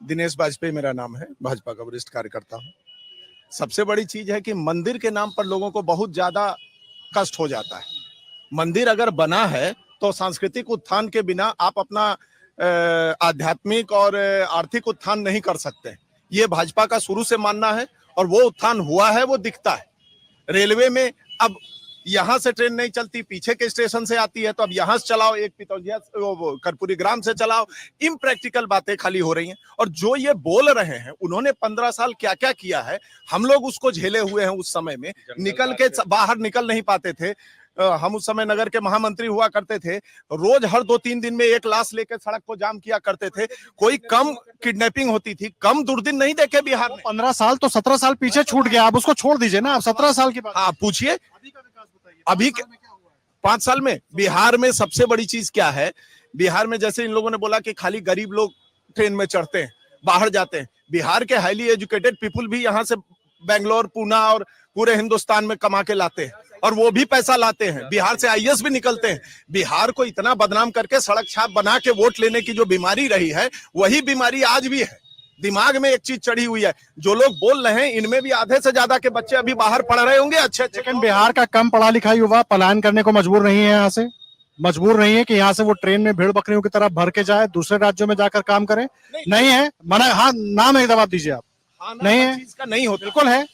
दिनेश वाजपेयी मेरा नाम है, भाजपा का वरिष्ठ कार्यकर्ता हूँ। सबसे बड़ी चीज है कि मंदिर के नाम पर लोगों को बहुत ज्यादा कष्ट हो जाता है। मंदिर अगर बना है तो सांस्कृतिक उत्थान के बिना आप अपना आध्यात्मिक और आर्थिक उत्थान नहीं कर सकते। ये भाजपा का शुरू से मानना है और वो उत्थान हुआ है, वो दिखता है। रेलवे में अब यहाँ से ट्रेन नहीं चलती, पीछे के स्टेशन से आती है, तो अब यहाँ से चलाओ, एक पितौजिया कर्पूरी ग्राम से चलाओ। इम्प्रैक्टिकल बातें खाली हो रही हैं। और जो ये बोल रहे हैं, उन्होंने 15 साल क्या क्या किया है, हम लोग उसको झेले हुए हैं। उस समय में निकल के बाहर निकल नहीं पाते थे। हम उस समय नगर के महामंत्री हुआ करते थे, रोज हर 2-3 दिन में एक लाश लेकर सड़क को जाम किया करते थे। कोई कम किडनैपिंग होती थी, कम दुर्दिन नहीं देखे बिहार में। 15 साल तो 17 साल पीछे छूट गया, आप उसको छोड़ दीजिए ना, आप 17 साल की बात। हाँ पूछिए, अभी 5 साल में बिहार में सबसे बड़ी चीज क्या है। बिहार में जैसे इन लोगों ने बोला कि खाली गरीब लोग ट्रेन में चढ़ते हैं, बाहर जाते हैं। बिहार के हाईली एजुकेटेड पीपुल भी यहाँ से बेंगलोर, पूना और पूरे हिंदुस्तान में कमा के लाते हैं, और वो भी पैसा लाते हैं। बिहार से आईएएस भी निकलते हैं। बिहार को इतना बदनाम करके सड़क छाप बना के वोट लेने की जो बीमारी रही है, वही बीमारी आज भी है। दिमाग में एक चीज चढ़ी हुई है। जो लोग बोल रहे हैं, इनमें भी आधे से ज्यादा के बच्चे अभी बाहर पढ़ रहे होंगे अच्छे। लेकिन बिहार का कम पढ़ा लिखा युवा पलायन करने को मजबूर नहीं है, यहाँ से मजबूर नहीं है कि यहाँ से वो ट्रेन में भीड़ बकरियों की तरह भर के जाए, दूसरे राज्यों में जाकर काम करे। नहीं है, मना। हाँ, नाम एक जवाब दीजिए आप। नहीं है, चीज का नहीं होता। बिल्कुल है।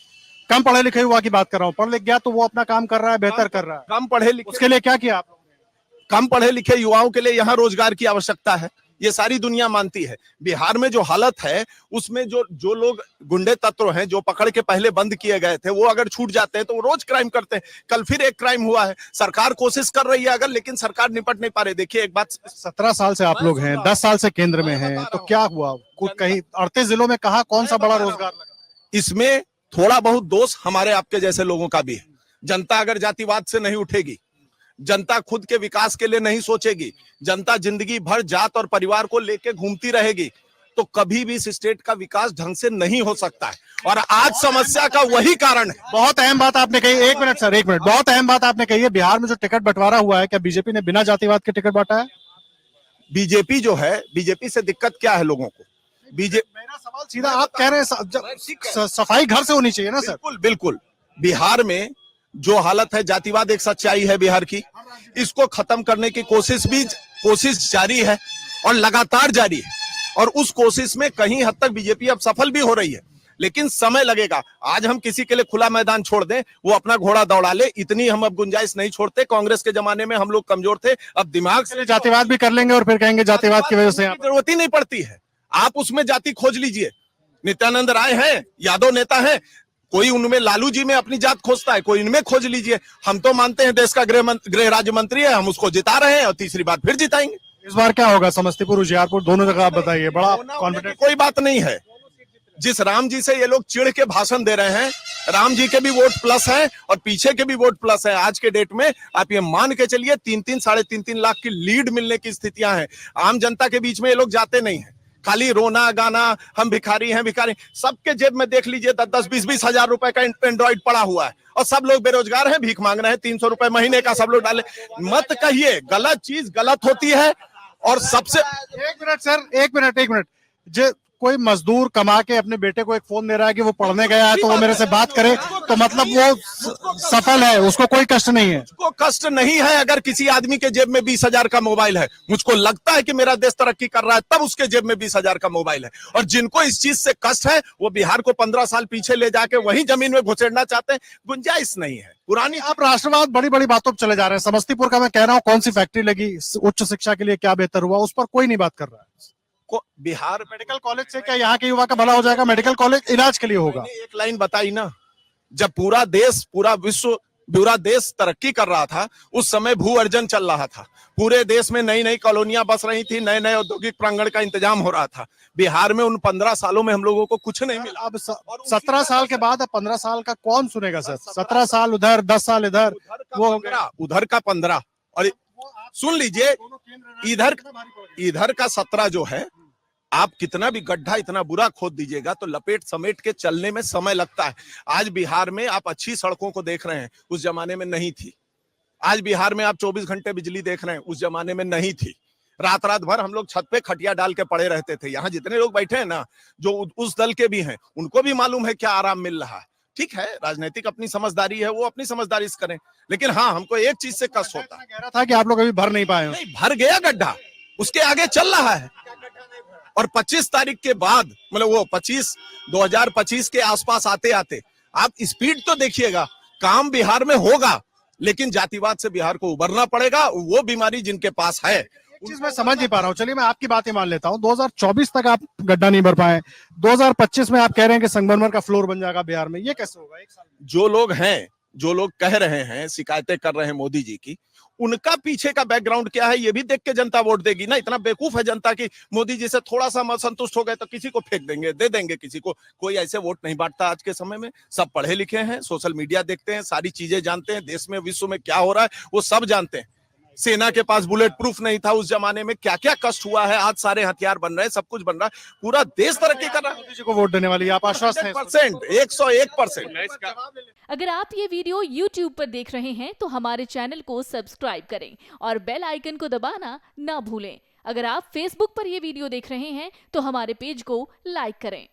कम पढ़े लिखे युवा की बात कर रहा हूँ। पढ़ लिख गया तो वो अपना काम कर रहा है, बेहतर कर रहा है। कम पढ़े लिखे, उसके लिए क्या किया आप? कम पढ़े लिखे युवाओं के लिए यहाँ रोजगार की आवश्यकता है, ये सारी दुनिया मानती है। बिहार में जो हालत है, उसमें जो लोग गुंडे तत्व हैं, जो पकड़ के पहले बंद किए गए थे, वो अगर छूट जाते हैं तो वो रोज क्राइम करते हैं। कल फिर एक क्राइम हुआ है। सरकार कोशिश कर रही है अगर, लेकिन सरकार निपट नहीं पा रही। देखिए एक बात, 17 साल से आप लोग हैं, 10 साल से केंद्र में हैं, तो क्या हुआ? कुछ कहीं 38 जिलों में कहा कौन सा बड़ा रोजगार लगा? इसमें थोड़ा बहुत दोष हमारे आपके जैसे लोगों का भी है। जनता अगर जातिवाद से नहीं उठेगी, जनता खुद के विकास के लिए नहीं सोचेगी, जनता जिंदगी भर जात और परिवार को लेके घूमती रहेगी, तो कभी भी इस स्टेट का विकास ढंग से नहीं हो सकता है। और आज समस्या का वही कारण है। बहुत अहम बात आपने कही। एक मिनट सर, एक मिनट। बहुत अहम बात आपने कही है। बिहार में जो टिकट बंटवारा हुआ है, क्या बीजेपी ने बिना जातिवाद के टिकट बांटा है? बीजेपी जो है, बीजेपी से दिक्कत क्या है लोगों को? मेरा सवाल सीधा, आप कह रहे हैं सफाई घर से होनी चाहिए ना सर? बिल्कुल बिल्कुल। बिहार में जो हालत है, जातिवाद एक सच्चाई है बिहार की। इसको खत्म करने की कोशिश जारी है और लगातार जारी है। और उस कोशिश में कहीं हद तक बीजेपी अब सफल भी हो रही है, लेकिन समय लगेगा। आज हम किसी के लिए खुला मैदान छोड़ दें, वो अपना घोड़ा दौड़ा ले, इतनी हम अब गुंजाइश नहीं छोड़ते। कांग्रेस के जमाने में हम लोग कमजोर थे, अब दिमाग से जातिवाद भी कर लेंगे और फिर कहेंगे जातिवाद की वजह से जरूरत ही नहीं पड़ती है। आप उसमें जाति खोज लीजिए। नित्यानंद राय हैं, यादव नेता हैं, कोई उनमें लालू जी में अपनी जात खोजता है, कोई इनमें खोज लीजिए। हम तो मानते हैं देश का गृह राज्य मंत्री है, हम उसको जिता रहे हैं और तीसरी बार फिर जिताएंगे। इस बार क्या होगा? समस्तीपुर, उजियारपुर, दोनों जगह आप बताइए। बड़ा कॉन्फिडेंस? कोई बात नहीं है। जिस राम जी से ये लोग चिढ़ के भाषण दे रहे हैं, राम जी के भी वोट प्लस है और पीछे के भी वोट प्लस है। आज के डेट में आप ये मान के चलिए 3-3, 3.5 लाख की लीड मिलने की स्थितियां हैं। आम जनता के बीच में ये लोग जाते नहीं है, खाली रोना गाना, हम भिखारी हैं भिखारी। सबके जेब में देख लीजिए 10-10, 20-20 हजार रुपए का एंड्रॉइड पड़ा हुआ है, और सब लोग बेरोजगार हैं, भीख मांग रहे हैं। 300 रुपए महीने का सब लोग डाले। मत कहिए, गलत चीज गलत होती है। और सबसे एक मिनट सर, एक मिनट। जो कोई मजदूर कमा के अपने बेटे को एक फोन दे रहा है कि वो पढ़ने गया है, तो वो मेरे से बात करे, तो मतलब वो सफल है, उसको कोई कष्ट नहीं है? उसको कष्ट नहीं है अगर किसी आदमी के जेब में 20,000 का मोबाइल है। मुझको लगता है कि मेरा देश तरक्की कर रहा है, तब उसके जेब में 20,000 का मोबाइल है। और जिनको इस चीज से कष्ट है, वो बिहार को 15 साल पीछे ले जाके वही जमीन में घुसेड़ना चाहते हैं। गुंजाइश नहीं है पुरानी। आप राष्ट्रवाद बड़ी बड़ी बातों पर चले जा रहे हैं। समस्तीपुर का मैं कह रहा हूँ, कौन सी फैक्ट्री लगी, उच्च शिक्षा के लिए क्या बेहतर हुआ, उस पर कोई नहीं बात कर रहा है। बिहार मेडिकल कॉलेज से क्या यहाँ के युवा का भला हो जाएगा? मेडिकल कॉलेज इलाज के लिए होगा। एक लाइन बताई ना, जब पूरा देश, पूरा देश तरक्की कर रहा था, उस समय भू अर्जन चल रहा था। पूरे देश में नई नई कॉलोनियां बस रही थी, नए नए औद्योगिक प्रांगण का इंतजाम हो रहा था। बिहार में उन 15 सालों में हम लोगों को कुछ नहीं मिला। अब 17 साल के बाद अब 15 साल का कौन सुनेगा सर? 17 साल उधर, 10 साल इधर, वो उधर का 15। और सुन लीजिए, इधर का 17 जो है, आप कितना भी गड्ढा इतना बुरा खोद दीजिएगा तो लपेट समेट के चलने में समय लगता है। आज बिहार में आप अच्छी सड़कों को देख रहे हैं, उस जमाने में नहीं थी। आज बिहार में आप 24 घंटे बिजली देख रहे हैं, उस जमाने में नहीं थी। रात रात भर हम लोग छत पे खटिया डाल के पड़े रहते थे। यहाँ जितने लोग बैठे हैं ना, जो उस दल के भी हैं, उनको भी मालूम है क्या आराम मिल रहा है। ठीक है, राजनीतिक अपनी समझदारी है, वो अपनी समझदारी से करें, लेकिन हाँ, हमको एक चीज से कष्ट होता है। कह रहा था कि आप लोग अभी भर नहीं पाए हो। नहीं, भर गया गड्ढा, उसके आगे चल रहा है। और 25 तारीख के बाद, मतलब वो 2025 के आसपास आते आते आप स्पीड तो देखिएगा, काम बिहार में होगा, लेकिन जातिवाद से बिहार को उबरना पड़ेगा। वो बीमारी जिनके पास है, एक चीज मैं समझ नहीं पा रहा हूँ। चलिए मैं आपकी बात ही मान लेता हूँ, 2024 तक आप गड्ढा नहीं भर पाए, 2025 में आप कह रहे हैं कि संगमरमर का फ्लोर बन जाएगा बिहार में, ये कैसे होगा एक साल में? जो लोग हैं, जो लोग कह रहे हैं, शिकायतें कर रहे हैं मोदी जी की, उनका पीछे का बैकग्राउंड क्या है, ये भी देख के जनता वोट देगी ना। इतना बेवकूफ है जनता की मोदी जी से थोड़ा सा असंतुष्ट हो गए तो किसी को फेंक देंगे, दे देंगे किसी को। कोई ऐसे वोट नहीं बांटता आज के समय में। सब पढ़े लिखे हैं, सोशल मीडिया देखते हैं, सारी चीजें जानते हैं, देश में विश्व में क्या हो रहा है वो सब जानते हैं। सेना के पास बुलेट प्रूफ नहीं था उस जमाने में, क्या क्या कष्ट हुआ है, आज सारे हथियार बन रहे हैं, सब कुछ बन रहा है, पूरा देश तरक्की कर रहा है। मोदी जी को वोट देने वाली आप आश्वस्त हैं? 101%। अगर आप ये वीडियो YouTube पर देख रहे हैं तो हमारे चैनल को सब्सक्राइब करें और बेल आइकन को दबाना ना भूलें। अगर आप Facebook पर ये वीडियो देख रहे हैं तो हमारे पेज को लाइक करें।